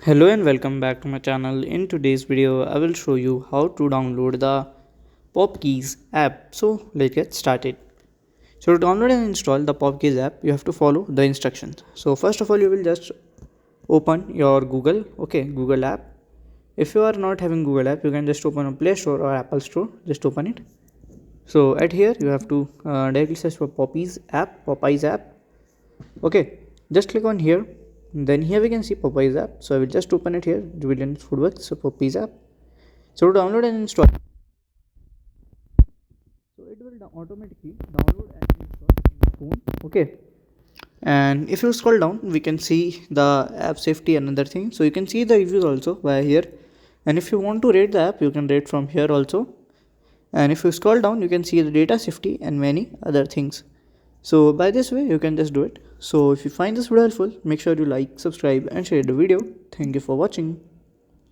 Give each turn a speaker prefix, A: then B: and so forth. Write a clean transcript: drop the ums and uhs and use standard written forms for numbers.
A: Hello and welcome back to my channel. In today's video, I will show you how to download the Popeyes app. So let's get started. So to download and install the Popeyes app, you have to follow the instructions. So first of all, you will just open your Google app. If you are not having Google app, you can just open a Play Store or Apple Store. Just open it. So at here, you have to directly search for Popeyes app. Okay, just click on here. Then here we can see Popeyes app. So I will just open it here. Julian Foodworks, so Popeyes app. So to download and install, so it will automatically download and install in your phone. Okay. And if you scroll down, we can see the app safety and other things. So you can see the reviews also by here. And if you want to rate the app, you can rate from here also. And if you scroll down, you can see the data safety and many other things. So by this way, you can just do it. So if you find this video helpful, make sure you like, subscribe and share the video. Thank you for watching.